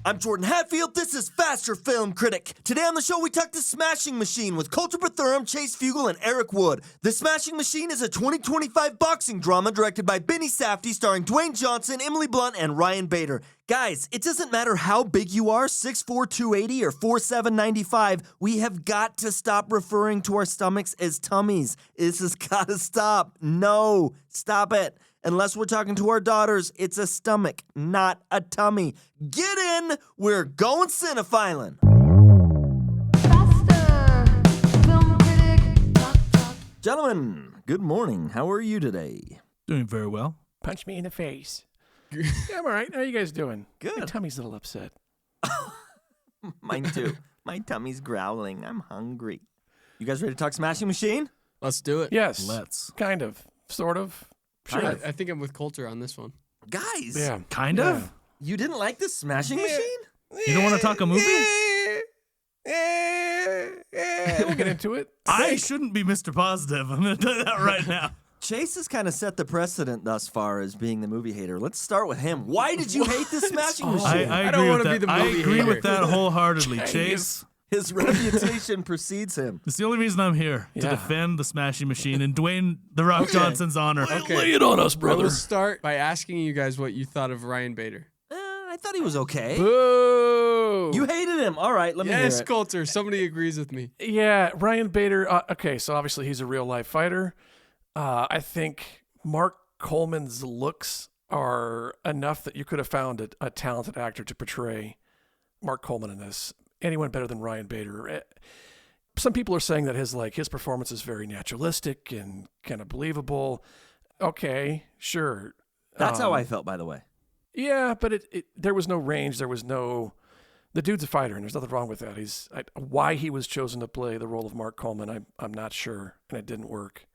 I'm Jordan Hatfield. This is Faster Film Critic. Today on the show, we talk The Smashing Machine with Kolter, Chase Fugel, and Eric Wood. The Smashing Machine is a 2025 boxing drama directed by Benny Safdie, starring Dwayne Johnson, Emily Blunt, and Ryan Bader. Guys, it doesn't matter how big you are, 6'4", 280, or 4'7", 95, we have got to stop referring to our stomachs as tummies. This has got to stop. No, stop it. Unless we're talking to our daughters, it's a stomach, not a tummy. Get in, we're going cinephiling. Faster, film critic, talk. Gentlemen, good morning. How are you today? Doing very well. Punch me in the face. Yeah, I'm all right. How are you guys doing? Good. My tummy's a little upset. Mine too. My tummy's growling. I'm hungry. You guys ready to talk Smashing Machine? Let's do it. Yes. Let's. Kind of. Sort of. Sure. I think I'm with Kolter on this one. Guys, Yeah. Kind of? Yeah. you didn't like the Smashing Machine? You don't want to talk a movie? We'll get into it. I shouldn't be Mr. Positive. I'm going to tell you that right now. Chase has kind of set the precedent thus far as being the movie hater. Let's start with him. Why did you hate the Smashing Machine? I I don't agree wanna with be that. the I movie agree hater. with that wholeheartedly. Jeez. Chase, His reputation precedes him. it's the only reason I'm here, to Yeah. defend the Smashing Machine in Dwayne "The Rock" Johnson's honor. Okay. Lay it on us, I brother. will start by asking you guys what you thought of Ryan Bader. I thought he was okay. Boo! You hated him. All right, let me Yes, hear it. Kolter. Somebody agrees with me. Yeah, Ryan Bader. Okay, so obviously he's a real life fighter. I think Mark Coleman's looks are enough that you could have found a talented actor to portray Mark Coleman in this. Anyone better than Ryan Bader? Some people are saying that his performance is very naturalistic and kind of believable. Okay, sure. That's how I felt, by the way. Yeah, but there was no range. There was no. The dude's a fighter, and there's nothing wrong with that. Why he was chosen to play the role of Mark Coleman, I'm not sure, and it didn't work.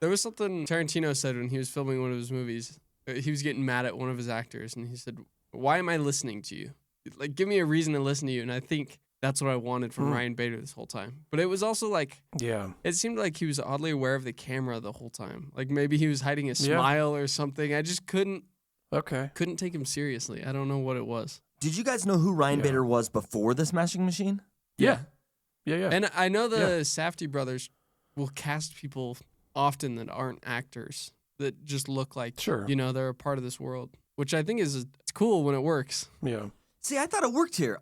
There was something Tarantino said when he was filming one of his movies. He was getting mad at one of his actors, and he said, "Why am I listening to you? Like, give me a reason to listen to you." And I think that's what I wanted from Ryan Bader this whole time. But it was also like, Yeah. it seemed like he was oddly aware of the camera the whole time. Like maybe he was hiding a Yeah. smile or something. I just couldn't Okay. take him seriously. I don't know what it was. Did you guys know who Ryan Yeah. Bader was before the Smashing Machine? Yeah. Yeah. And I know the Yeah. Safdie brothers will cast people often that aren't actors, that just look like, Sure. they're a part of this world, which I think it's cool when it works. Yeah. See, I thought it worked here.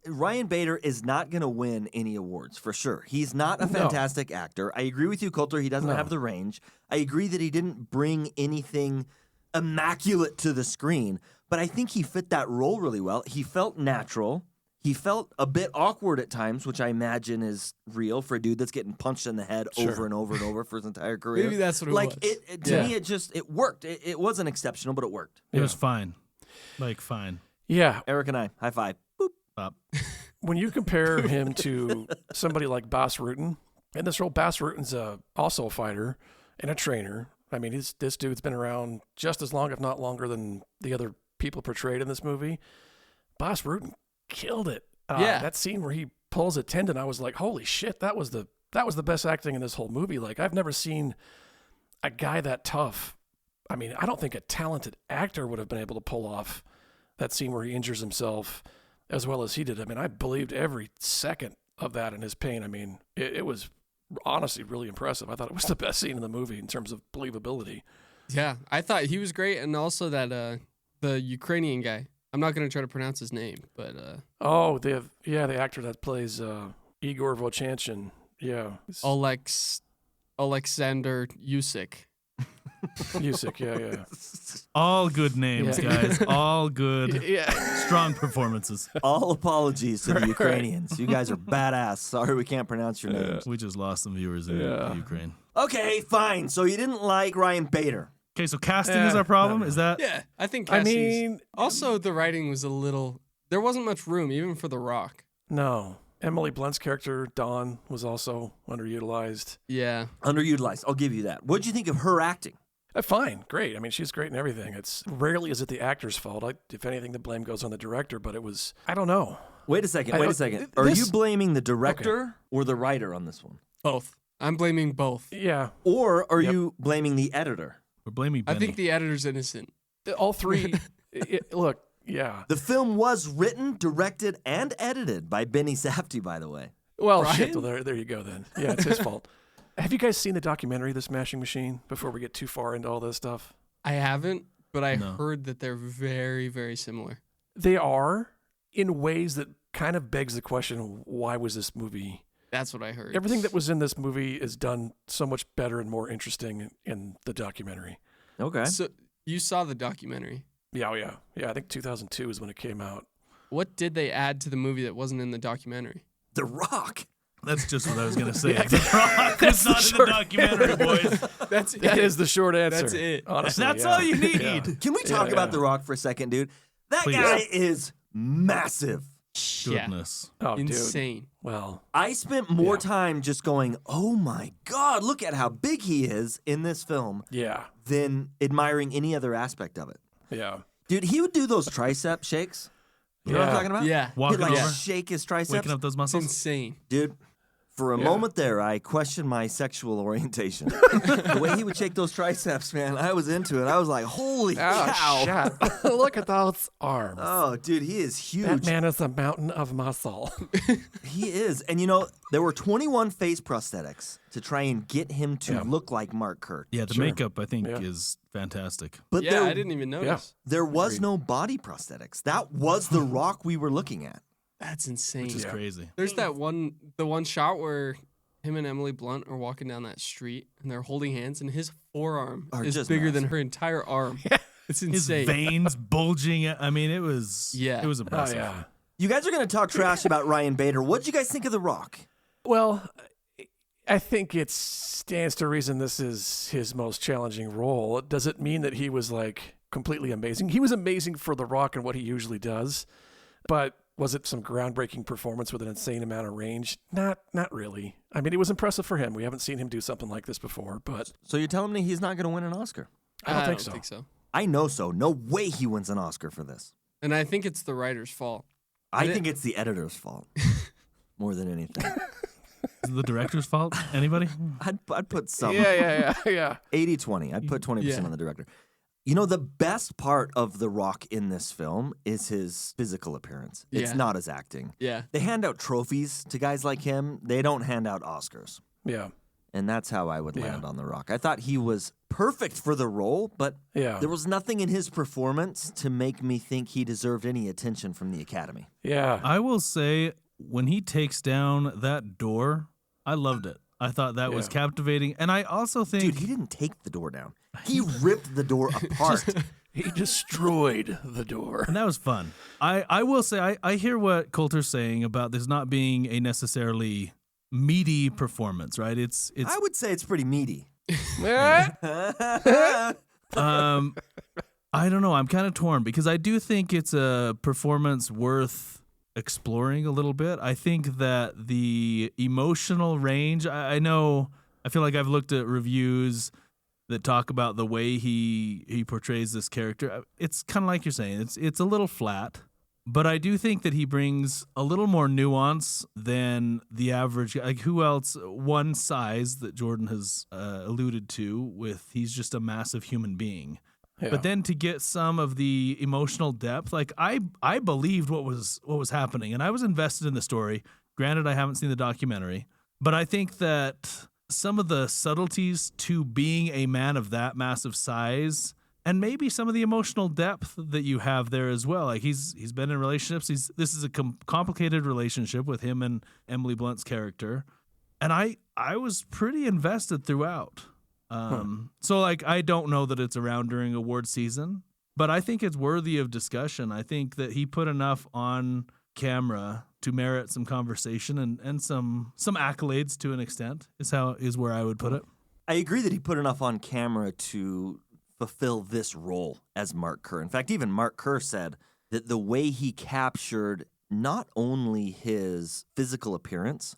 Ryan Bader is not going to win any awards, for sure. He's not a No. fantastic actor. I agree with you, Kolter. He doesn't No. have the range. I agree that he didn't bring anything immaculate to the screen, but I think he fit that role really well. He felt natural. He felt a bit awkward at times, which I imagine is real for a dude that's getting punched in the head Sure. over and over and over for his entire career. Maybe that's what it was. To me, it worked. It wasn't exceptional, but it worked. It was fine. Fine. Yeah. Eric and I, high five. Boop. Up. When you compare him to somebody like Bas Rutten, in this role, Bas Rutten's also a fighter and a trainer. I mean, this dude's been around just as long, if not longer, than the other people portrayed in this movie. Bas Rutten killed it. Yeah. That scene where he pulls a tendon, I was like, holy shit, that was the best acting in this whole movie. Like, I've never seen a guy that tough. I mean, I don't think a talented actor would have been able to pull off that scene where he injures himself as well as he did. I mean, I believed every second of that in his pain. I mean, it was honestly really impressive. I thought it was the best scene in the movie in terms of believability. Yeah, I thought he was great, and also that the Ukrainian guy. I'm not going to try to pronounce his name, but the actor that plays Igor Vochanchin. Yeah. Alexander Usyk. Usyk, yeah. All good names, Yeah. guys. All good, Yeah. strong performances. All apologies to the Ukrainians. You guys are badass. Sorry we can't pronounce your names. We just lost some viewers in Yeah. Ukraine. Okay, fine. So you didn't like Ryan Bader. Okay, so casting is our problem? Is that? Yeah, I think. I Cassie's- mean, also the writing was a little. There wasn't much room even for The Rock. no. Emily Blunt's character, Dawn, was also underutilized. Yeah, Underutilized. I'll give you that. What'd you think of her acting? Fine, great. I mean, she's great in everything. It's rarely is it the actor's fault. If anything, the blame goes on the director. But it was, I don't know. Wait a second. this- Are you blaming the director or the writer on this one? both. I'm blaming both. Yeah, Or are Yep. you blaming the editor? We're blaming I Benny. think the editor's innocent. all three. Look, Yeah. The film was written, directed, and edited by Benny Safdie, by the way. Well, Brian? shit. Well, there you go then. Yeah, it's his fault. Have you guys seen the documentary, The Smashing Machine, before we get too far into all this stuff? I haven't, but I No. heard that they're very, very similar. They are in ways that kind of begs the question, why was this movie? That's what I heard. Everything that was in this movie is done so much better and more interesting in the documentary. Okay. So you saw the documentary. Yeah, oh yeah. Yeah, I think 2002 is when it came out. What did they add to the movie that wasn't in the documentary? The Rock. That's just what I was gonna say. Yeah. The Rock is not in the documentary, boys. That is the short answer. That's it. Honestly, That's yeah. all you need. Yeah. Can we talk Yeah. about The Rock for a second, dude? That Please. guy is massive. Yeah. Goodness. Oh, dude. Insane. Well, I spent more Yeah. time just going, oh my God, look at how big he is in this film yeah. than admiring any other aspect of it. Yeah. Dude, he would do those tricep shakes. You know what I'm Yeah. talking about? Yeah. Walking He'd like over, shake his triceps. waking up those It's muscles. insane. Dude, for a Yeah. moment there, I questioned my sexual orientation. The way he would shake those triceps, man, I was into it. I was like, holy cow. Oh, shut. Look at those arms. Oh, dude, he is huge. That man is a mountain of muscle. He is. And you know, there were 21 face prosthetics to try and get him to Yeah. look like Mark Kurt. Yeah, the Sure. makeup I think Yeah. is fantastic. But Yeah, I didn't even notice. there was no body prosthetics. That was the Rock we were looking at. That's insane. Which is crazy. There's the one shot where him and Emily Blunt are walking down that street and they're holding hands and his forearm Are is just bigger than massive. her entire arm. It's His insane. veins bulging. I mean, it was. Yeah. It was Oh, impressive. yeah. You guys are going to talk trash about Ryan Bader. What did you guys think of The Rock? Well, I think it stands to reason this is his most challenging role. Does it mean that he was like completely amazing? He was amazing for The Rock and what he usually does, but was it some groundbreaking performance with an insane amount of range? Not really. I mean, it was impressive for him. We haven't seen him do something like this before, but So you're telling me he's not going to win an Oscar? I don't think so. I know so. No way he wins an Oscar for this. And I think it's the writer's fault. I think it's the editor's fault more than anything. Is it the director's fault? Anybody? I'd put some Yeah. 80-20. I'd put 20% Yeah. on the director. You know, the best part of The Rock in this film is his physical appearance. It's Yeah. not his acting. Yeah. They hand out trophies to guys like him. They don't hand out Oscars. Yeah. And that's how I would Yeah. land on The Rock. I thought he was perfect for the role, but Yeah. there was nothing in his performance to make me think he deserved any attention from the Academy. Yeah. I will say, when he takes down that door, I loved it. I thought that was Yeah. captivating. And I also think. Dude, he didn't take the door down. He ripped the door apart. He destroyed the door. And that was fun. I will say, I hear what Kolter's saying about this not being a necessarily meaty performance, right? It's I would say it's pretty meaty. I don't know. I'm kind of torn because I do think it's a performance worth exploring a little bit. I think that the emotional range, I know, I feel like I've looked at reviews that talk about the way he portrays this character. It's kind of like you're saying, it's a little flat, but I do think that he brings a little more nuance than the average. Like, who else? One size that Jordan has alluded to with he's just a massive human being. Yeah. But then to get some of the emotional depth, like I believed what was happening, and I was invested in the story. Granted, I haven't seen the documentary, but I think that some of the subtleties to being a man of that massive size, and maybe some of the emotional depth that you have there as well. Like he's been in relationships. This is a complicated relationship with him and Emily Blunt's character, and I was pretty invested throughout. So like, I don't know that it's around during award season, but I think it's worthy of discussion. I think that he put enough on camera to merit some conversation and some accolades to an extent is where I would put it. I agree that he put enough on camera to fulfill this role as Mark Kerr. In fact, even Mark Kerr said that the way he captured not only his physical appearance,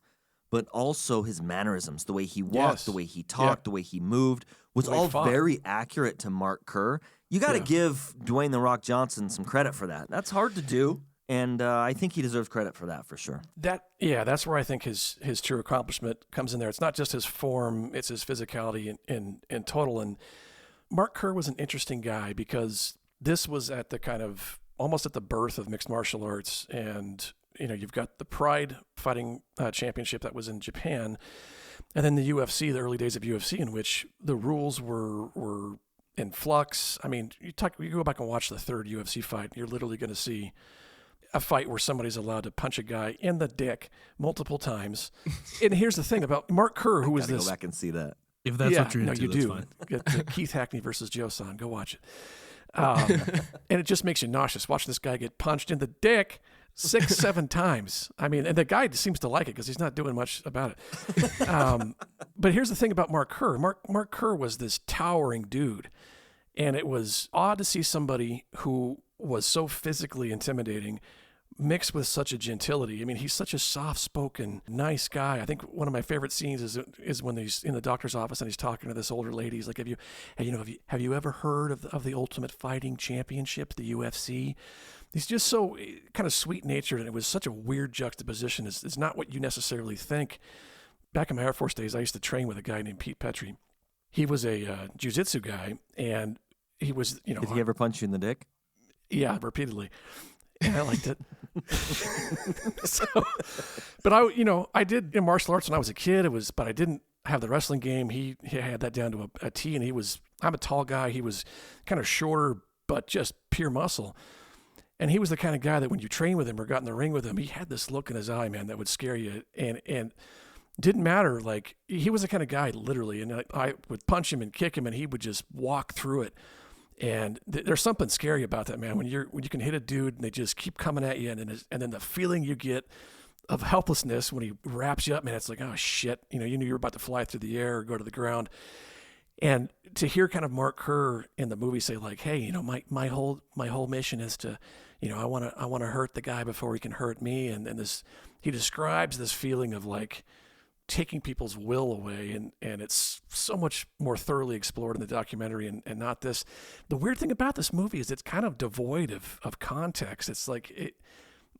but also his mannerisms, the way he walked, Yes. the way he talked, the way he moved, was The way he all fought. very accurate to Mark Kerr. You got to Yeah. give Dwayne "The Rock" Johnson some credit for that. That's hard to do, and I think he deserves credit for that for sure. That's where I think his true accomplishment comes in there. It's not just his form, it's his physicality in total. And Mark Kerr was an interesting guy because this was at the kind of almost at the birth of mixed martial arts. And, you've got the Pride Fighting Championship that was in Japan. And then the UFC, the early days of UFC, in which the rules were in flux. I mean, you go back and watch the third UFC fight, you're literally going to see a fight where somebody's allowed to punch a guy in the dick multiple times. And here's the thing about Mark Kerr, who was this. Go back and see that. If that's what you're into, you that's do. fine. Get Keith Hackney versus Joe San. Go watch it. And it just makes you nauseous watching this guy get punched in the dick 6-7 times. I mean, and the guy seems to like it because he's not doing much about it. But here's the thing about Mark Kerr. Mark Kerr was this towering dude. And it was odd to see somebody who was so physically intimidating mixed with such a gentility. I mean, he's such a soft-spoken, nice guy. I think one of my favorite scenes is when he's in the doctor's office and he's talking to this older lady. He's like, have you ever heard of the Ultimate Fighting Championship, the UFC? He's just so kind of sweet-natured, and it was such a weird juxtaposition. It's not what you necessarily think. Back in my Air Force days, I used to train with a guy named Pete Petrie. He was a jiu-jitsu guy, and he was, Did he ever punch you in the dick? Yeah, repeatedly. And I liked it. But I did in martial arts when I was a kid. But I didn't have the wrestling game. He had that down to a T, and I'm a tall guy. He was kind of shorter, but just pure muscle. And he was the kind of guy that when you train with him or got in the ring with him, he had this look in his eye, man, that would scare you. And didn't matter. Like, he was the kind of guy, literally. And I would punch him and kick him, and he would just walk through it. And there's something scary about that, man. When you can hit a dude and they just keep coming at you, and then the feeling you get of helplessness when he wraps you up, man, it's like, oh shit, you knew you were about to fly through the air or go to the ground. And to hear kind of Mark Kerr in the movie say like, hey, my whole mission is to, I want to hurt the guy before he can hurt me, and this, he describes this feeling of like taking people's will away, and it's so much more thoroughly explored in the documentary and not this. The weird thing about this movie is it's kind of devoid of context. It's like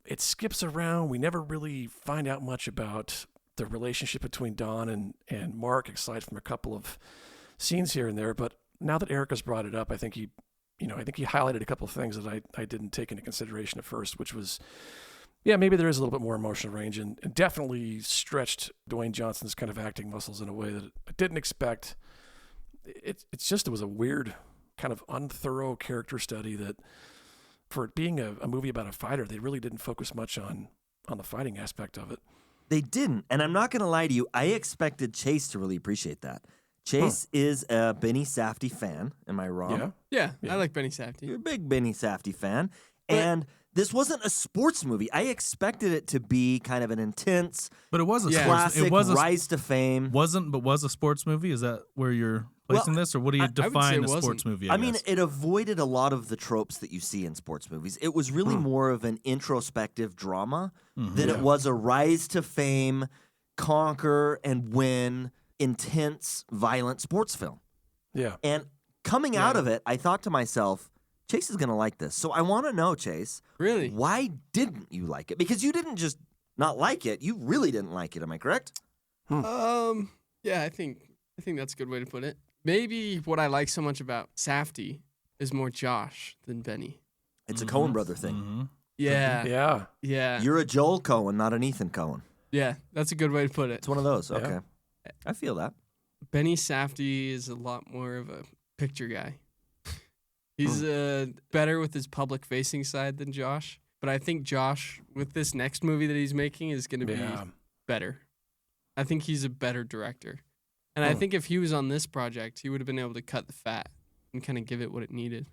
it skips around. We never really find out much about the relationship between Don and Mark, aside from a couple of scenes here and there. But now that Erica's brought it up, I think he highlighted a couple of things that I didn't take into consideration at first, which was, yeah, maybe there is a little bit more emotional range, and definitely stretched Dwayne Johnson's kind of acting muscles in a way that I didn't expect. It was a weird, kind of unthorough character study that, for it being a movie about a fighter, they really didn't focus much on the fighting aspect of it. They didn't, and I'm not going to lie to you. I expected Chase to really appreciate that. Chase is a Benny Safdie fan. Am I wrong? Yeah, I like Benny Safdie. You're a big Benny Safdie fan. And this wasn't a sports movie. I expected it to be kind of an intense, But it was a classic it was a, rise to fame. was a sports movie. Is that where you're placing this, or what do you I would say define it a sports wasn't. movie? I mean, it avoided a lot of the tropes that you see in sports movies. It was really more of an introspective drama than it was a rise to fame, conquer and win, intense, violent sports film. Yeah. And coming out of it, I thought to myself, Chase is going to like this. So I want to know, Chase. Really? Why didn't you like it? Because you didn't just not like it. You really didn't like it. Am I correct? Yeah, I think that's a good way to put it. Maybe what I like so much about Safdie is more Josh than Benny. It's a Coen brother thing. Yeah. Yeah. Yeah. You're a Joel Coen, not an Ethan Coen. Yeah, that's a good way to put it. It's one of those. Yeah. Okay. I feel that. Benny Safdie is a lot more of a picture guy. He's better with his public-facing side than Josh. But I think Josh, with this next movie that he's making, is going to be better. I think he's a better director. And I think if he was on this project, he would have been able to cut the fat and kind of give it what it needed.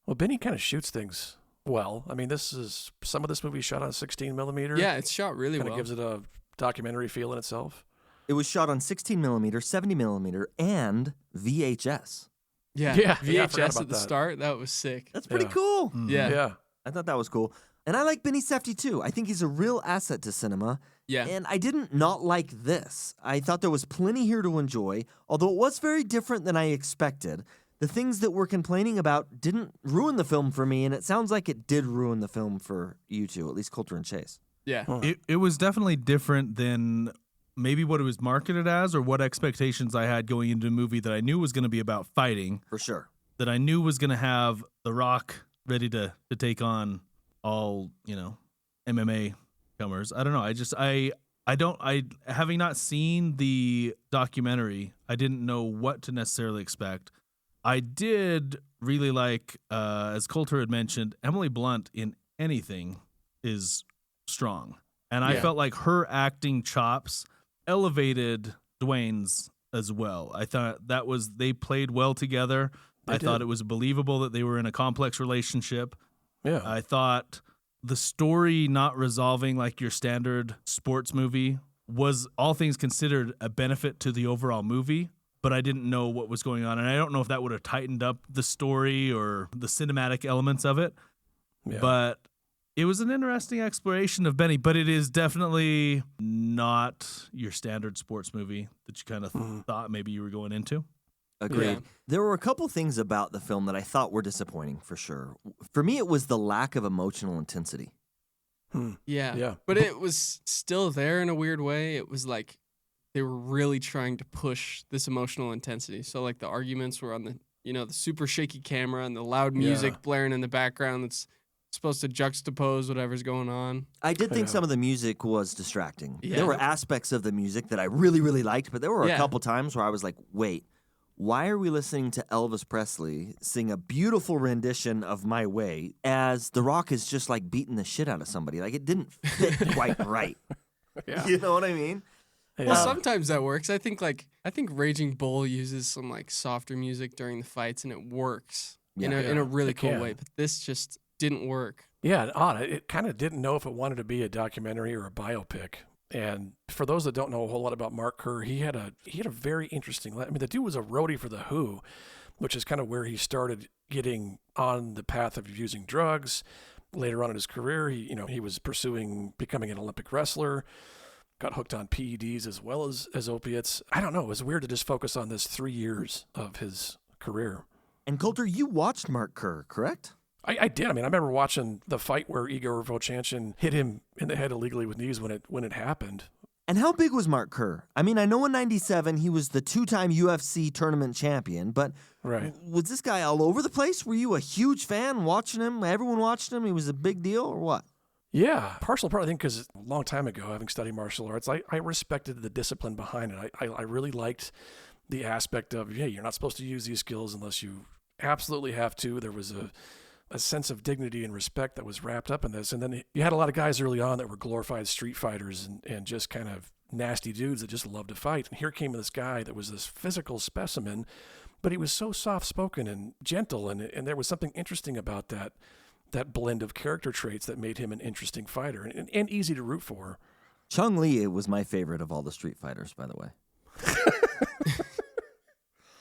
Well, Benny kind of shoots things well. I mean, some of this movie shot on 16 millimeter. Yeah, it's shot really Kind well. of gives it a documentary feel in itself. It was shot on 16 millimeter, 70 millimeter, and VHS. Yeah, Yeah, I VHS forgot at about the that. start, that was sick. That's pretty Yeah. cool. Yeah. Yeah. I thought that was cool. And I like Benny Safdie too. I think he's a real asset to cinema. Yeah. And I didn't not like this. I thought there was plenty here to enjoy, although it was very different than I expected. The things that we're complaining about didn't ruin the film for me, and it sounds like it did ruin the film for you two, at least Kolter and Chase. Yeah. It was definitely different than maybe what it was marketed as, or what expectations I had going into a movie that I knew was going to be about fighting, For sure. that I knew was going to have The Rock ready to take on all, MMA comers. I don't know. I having not seen the documentary, I didn't know what to necessarily expect. I did really like, as Kolter had mentioned, Emily Blunt in anything is strong. And I felt like her acting chops elevated Dwayne's as well. I thought they played well together. I thought it was believable that they were in a complex relationship. Yeah. I thought the story not resolving like your standard sports movie was, all things considered, a benefit to the overall movie, but I didn't know what was going on. And I don't know if that would have tightened up the story or the cinematic elements of it. Yeah. But it was an interesting exploration of Benny, but it is definitely not your standard sports movie that you kind of thought maybe you were going into. Agreed. Yeah. There were a couple things about the film that I thought were disappointing, for sure. For me, it was the lack of emotional intensity. Yeah. Yeah. But it was still there in a weird way. It was like they were really trying to push this emotional intensity. So like the arguments were on the, the super shaky camera and the loud music blaring in the background that's supposed to juxtapose whatever's going on. I did think some of the music was distracting. Yeah. There were aspects of the music that I really, really liked, but there were a Yeah. couple times where I was like, wait, why are we listening to Elvis Presley sing a beautiful rendition of My Way as The Rock is just like beating the shit out of somebody? Like, it didn't fit quite right. Yeah. You know what I mean? Yeah. Well, sometimes that works. I think Raging Bull uses some like softer music during the fights and it works in a really it cool can. way. But this just didn't work. Yeah, odd. It kind of didn't know if it wanted to be a documentary or a biopic. And for those that don't know a whole lot about Mark Kerr, he had a very interesting. I mean, the dude was a roadie for the Who, which is kind of where he started getting on the path of using drugs. Later on in his career, he was pursuing becoming an Olympic wrestler. Got hooked on PEDs as well as opiates. I don't know. It was weird to just focus on this 3 years of his career. And Kolter, you watched Mark Kerr, correct? I did. I mean, I remember watching the fight where Igor Vovchanchyn hit him in the head illegally with knees when it happened. And how big was Mark Kerr? I mean, I know in '97 he was the 2-time UFC tournament champion, but Right. was this guy all over the place? Were you a huge fan watching him? Everyone watched him? He was a big deal or what? Yeah, partial part, I think, because a long time ago, having studied martial arts, I respected the discipline behind it. I really liked the aspect of, you're not supposed to use these skills unless you absolutely have to. There was a sense of dignity and respect that was wrapped up in this. And then you had a lot of guys early on that were glorified street fighters and just kind of nasty dudes that just loved to fight. And here came this guy that was this physical specimen, but he was so soft-spoken and gentle, and there was something interesting about that blend of character traits that made him an interesting fighter and easy to root for. Chung Lee was my favorite of all the street fighters, by the way.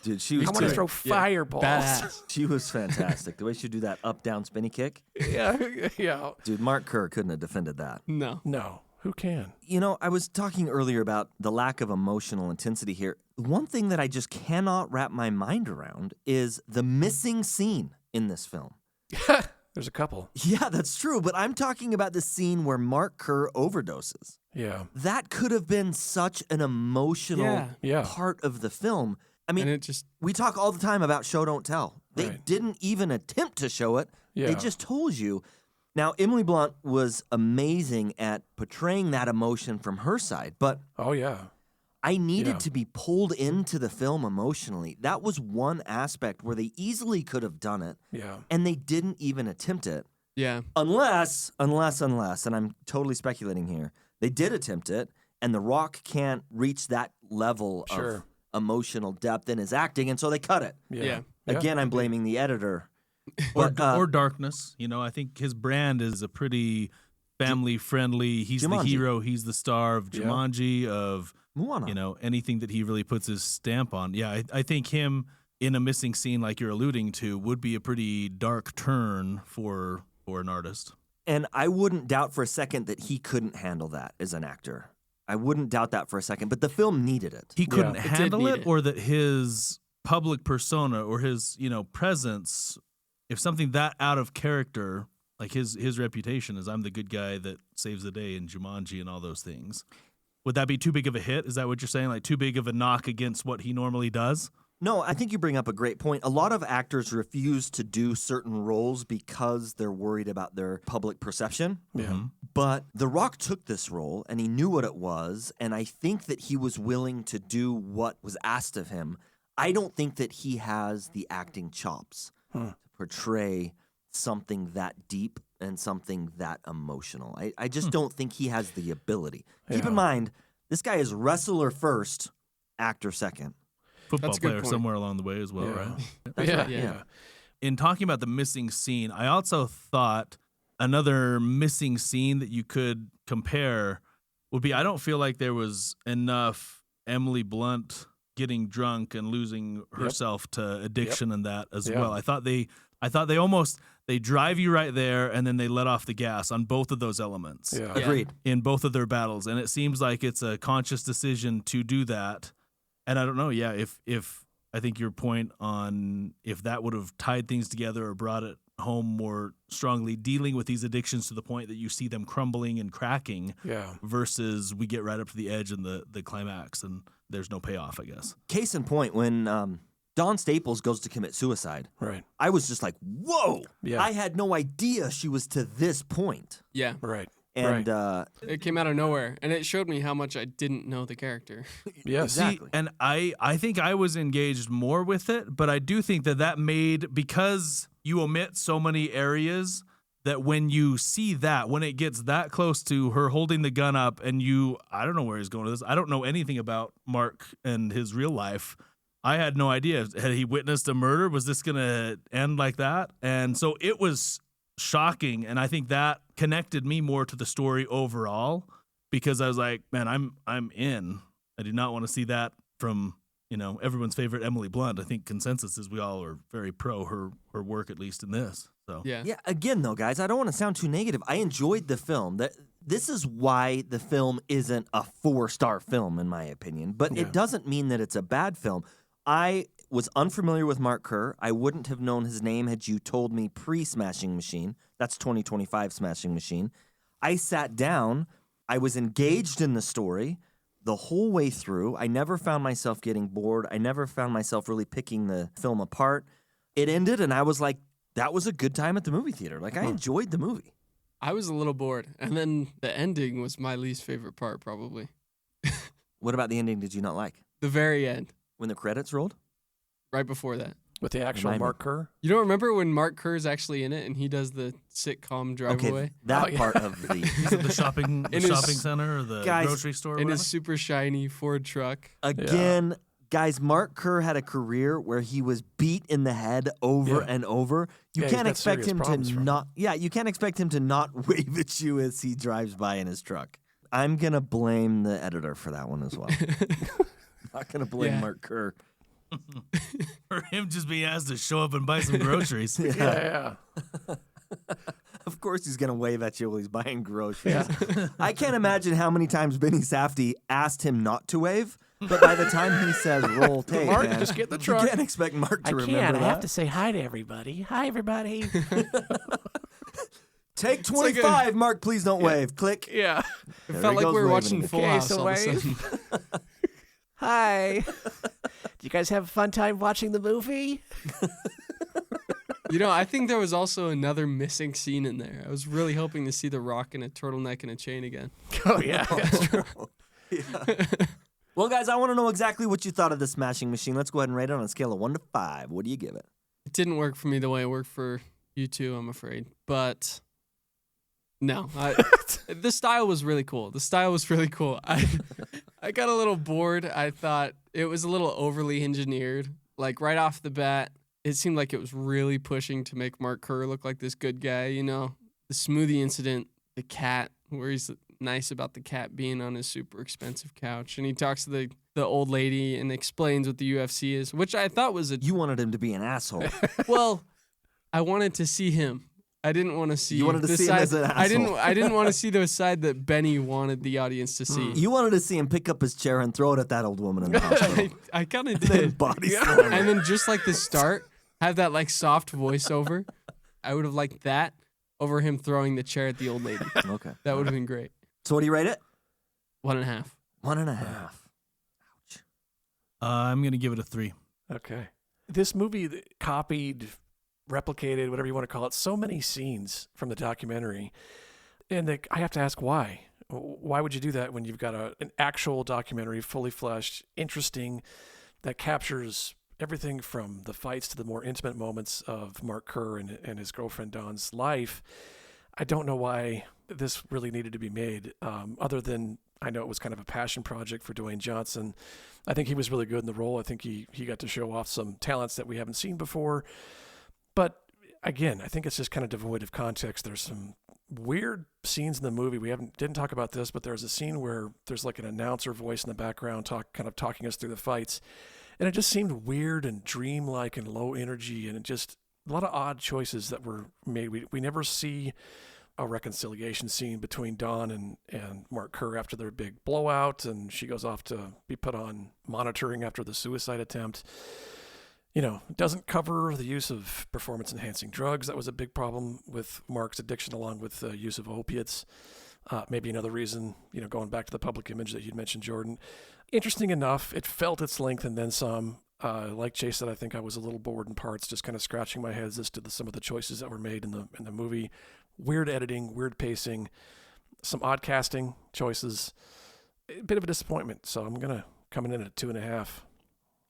Dude, she was I want to great. throw fireballs. Badass. She was fantastic. The way she do that up-down spinny kick. Yeah. Dude, Mark Kerr couldn't have defended that. No. No, who can? I was talking earlier about the lack of emotional intensity here. One thing that I just cannot wrap my mind around is the missing scene in this film. There's a couple. Yeah, that's true, but I'm talking about the scene where Mark Kerr overdoses. Yeah. That could have been such an emotional Yeah. part of the film. I mean, And it just we talk all the time about show, don't tell. They Right. didn't even attempt to show it. They Yeah. just told you. Now, Emily Blunt was amazing at portraying that emotion from her side, but Oh, yeah. I needed Yeah. to be pulled into the film emotionally. That was one aspect where they easily could have done it, Yeah. and they didn't even attempt it. yeah. Unless, and I'm totally speculating here, they did attempt it, and The Rock can't reach that level of Sure. emotional depth in his acting, and so they cut it. Yeah. Again, I'm blaming the editor. Or, But, or darkness. I think his brand is a pretty family friendly. He's the Jumanji. hero. He's the star of Yeah. Jumanji, of Moana. anything that he really puts his stamp on. Yeah, I think him in a missing scene like you're alluding to would be a pretty dark turn for an artist. And I wouldn't doubt for a second that he couldn't handle that as an actor. I wouldn't doubt that for a second, but the film needed it. He couldn't Yeah. It did handle need it, it. or that his public persona or his presence, if something that out of character, like his reputation is I'm the good guy that saves the day in Jumanji and all those things, would that be too big of a hit? Is that what you're saying? Like too big of a knock against what he normally does? No, I think you bring up a great point. A lot of actors refuse to do certain roles because they're worried about their public perception. Yeah. But The Rock took this role and he knew what it was, and I think that he was willing to do what was asked of him. I don't think that he has the acting chops to portray something that deep and something that emotional. I just don't think he has the ability. Keep in mind, this guy is wrestler first, actor second. Football That's a good player point. somewhere along the way as well, Yeah. right? That's Yeah. right, Yeah. In talking about the missing scene, I also thought another missing scene that you could compare would be, I don't feel like there was enough Emily Blunt getting drunk and losing herself to addiction and that as Yeah. well. I thought they almost they drive you right there and then they let off the gas on both of those elements Yeah. Agreed. in both of their battles. And it seems like it's a conscious decision to do that. And I don't know, if I think your point on if that would have tied things together or brought it home more strongly, dealing with these addictions to the point that you see them crumbling and cracking Yeah. versus we get right up to the edge and the climax and there's no payoff, I guess. Case in point, when Dawn Staples goes to commit suicide, Right. I was just like, whoa! Yeah. I had no idea she was to this point. Yeah. Right. And It came out of nowhere, and it showed me how much I didn't know the character. Yes. Exactly. See, and I think I was engaged more with it, but I do think that made, because you omit so many areas, that when you see that, when it gets that close to her holding the gun up and I don't know where he's going with this. I don't know anything about Mark and his real life. I had no idea. Had he witnessed a murder? Was this going to end like that? And so it was shocking, and I think that connected me more to the story overall because I was like, man, I'm in. I do not want to see that from, everyone's favorite Emily Blunt. I think consensus is we all are very pro her work, at least in this. So Yeah. yeah, again, though, guys, I don't want to sound too negative. I enjoyed the film. This is why the film isn't a 4-star film, in my opinion. But Yeah. it doesn't mean that it's a bad film. I was unfamiliar with Mark Kerr. I wouldn't have known his name had you told me pre-Smashing Machine. That's 2025 Smashing Machine. I sat down. I was engaged in the story the whole way through. I never found myself getting bored. I never found myself really picking the film apart. It ended, and I was like, that was a good time at the movie theater. Like, I enjoyed the movie. I was a little bored, and then the ending was my least favorite part, probably. What about the ending did you not like? The very end, When the credits rolled? right before that. With the actual Remind me. Mark Kerr. You don't remember when Mark Kerr's actually in it and he does the sitcom drive Okay, away that Oh, yeah. part of the... is it the shopping In his- center or the Guys, grocery store? Or in whatever? his super shiny Ford truck? Again, guys, Mark Kerr had a career where he was beat in the head over Yeah. and over. You Yeah, he's can't got expect serious him problems to from it. not... Yeah, you can't expect him to not wave at you as he drives by in his truck. I'm going to blame the editor for that one as well. Not going to blame Yeah. Mark Kerr. Or him just being asked to show up and buy some groceries. Yeah. Of course he's going to wave at you while he's buying groceries. I can't imagine how many times Benny Safdie asked him not to wave, but by the time he says roll tape, Mark, man, just get in the you truck. can't expect Mark to I remember can't. I that. have to say hi to everybody. Hi, everybody. Take like 25, Mark, please don't wave. Click. Yeah. It There felt he like goes we were waving watching again. Full Okay, House so all of a wave. sudden. Hi. Did you guys have a fun time watching the movie? I think there was also another missing scene in there. I was really hoping to see The Rock in a turtleneck and a chain again. Oh, yeah. That's true. Well, guys, I want to know exactly what you thought of the Smashing Machine. Let's go ahead and rate it on a scale of 1 to 5. What do you give it? It didn't work for me the way it worked for you two, I'm afraid. But no, the style was really cool. I got a little bored. I thought it was a little overly engineered. Like right off the bat, it seemed like it was really pushing to make Mark Kerr look like this good guy. The smoothie incident, the cat, where he's nice about the cat being on his super expensive couch, and he talks to the old lady and explains what the UFC is, which I thought was You wanted him to be an asshole. well, I wanted to see him. I didn't want to see. You wanted to the see him side, as an I didn't. asshole. I didn't want to see the side that Benny wanted the audience to see. You wanted to see him pick up his chair and throw it at that old woman in the hospital. I kind of Then did. body slam her. And then just like the start, have that like soft voiceover. I would have liked that over him throwing the chair at the old lady. Okay. That would have been great. So what do you rate it? 1.5. 1.5. I'm going to give it a 3. Okay. This movie copied, replicated, whatever you want to call it, so many scenes from the documentary. And I have to ask why. Why would you do that when you've got an actual documentary, fully fleshed, interesting, that captures everything from the fights to the more intimate moments of Mark Kerr and his girlfriend Dawn's life? I don't know why this really needed to be made, other than I know it was kind of a passion project for Dwayne Johnson. I think he was really good in the role. I think he got to show off some talents that we haven't seen before. But again, I think it's just kind of devoid of context. There's some weird scenes in the movie. We didn't talk about this, but there's a scene where there's like an announcer voice in the background talking us through the fights. And it just seemed weird and dreamlike and low energy, and it just a lot of odd choices that were made. We never see a reconciliation scene between Dawn and Mark Kerr after their big blowout, and she goes off to be put on monitoring after the suicide attempt. You know, it doesn't cover the use of performance-enhancing drugs. That was a big problem with Mark's addiction, along with the use of opiates. Maybe another reason, going back to the public image that you'd mentioned, Jordan. Interesting enough, it felt its length and then some. Like Chase said, I think I was a little bored in parts, just kind of scratching my head as to some of the choices that were made in the movie. Weird editing, weird pacing, some odd casting choices. A bit of a disappointment, so I'm going to come in at 2.5.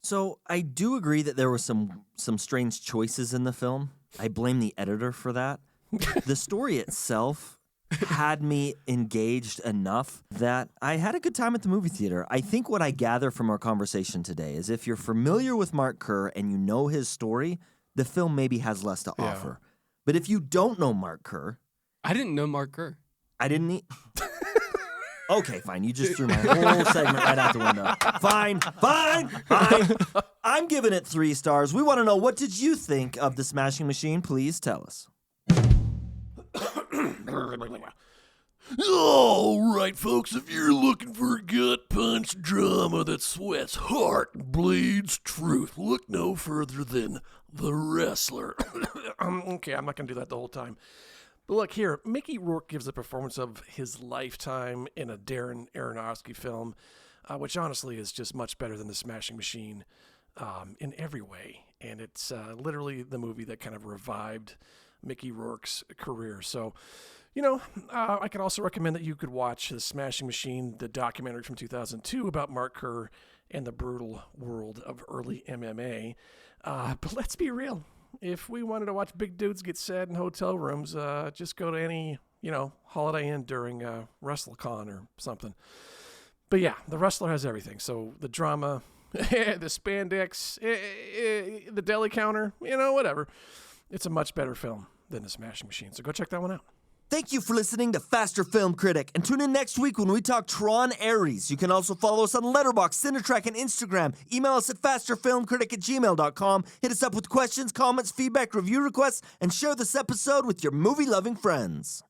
So I do agree that there were some strange choices in the film. I blame the editor for that. The story itself had me engaged enough that I had a good time at the movie theater. I think what I gather from our conversation today is if you're familiar with Mark Kerr and you know his story, the film maybe has less to offer. But if you don't know Mark Kerr... I didn't know Mark Kerr. I didn't... Okay, fine. You just threw my whole segment right out the window. Fine. I'm giving it 3 stars. We want to know, what did you think of The Smashing Machine? Please tell us. All right, folks, if you're looking for gut punch drama that sweats heart and bleeds truth, look no further than The Wrestler. Okay, I'm not going to do that the whole time. But look here, Mickey Rourke gives a performance of his lifetime in a Darren Aronofsky film, which honestly is just much better than The Smashing Machine in every way. And it's literally the movie that kind of revived Mickey Rourke's career. So, I could also recommend that you could watch The Smashing Machine, the documentary from 2002 about Mark Kerr and the brutal world of early MMA. But let's be real. If we wanted to watch big dudes get sad in hotel rooms, just go to any, Holiday Inn during WrestleCon or something. But yeah, The Wrestler has everything. So the drama, the spandex, the deli counter, whatever. It's a much better film than The Smashing Machine. So go check that one out. Thank you for listening to Faster Film Critic, and tune in next week when we talk Tron Ares. You can also follow us on Letterboxd, Cinetrack, and Instagram. Email us at fasterfilmcritic@gmail.com. Hit us up with questions, comments, feedback, review requests, and share this episode with your movie-loving friends.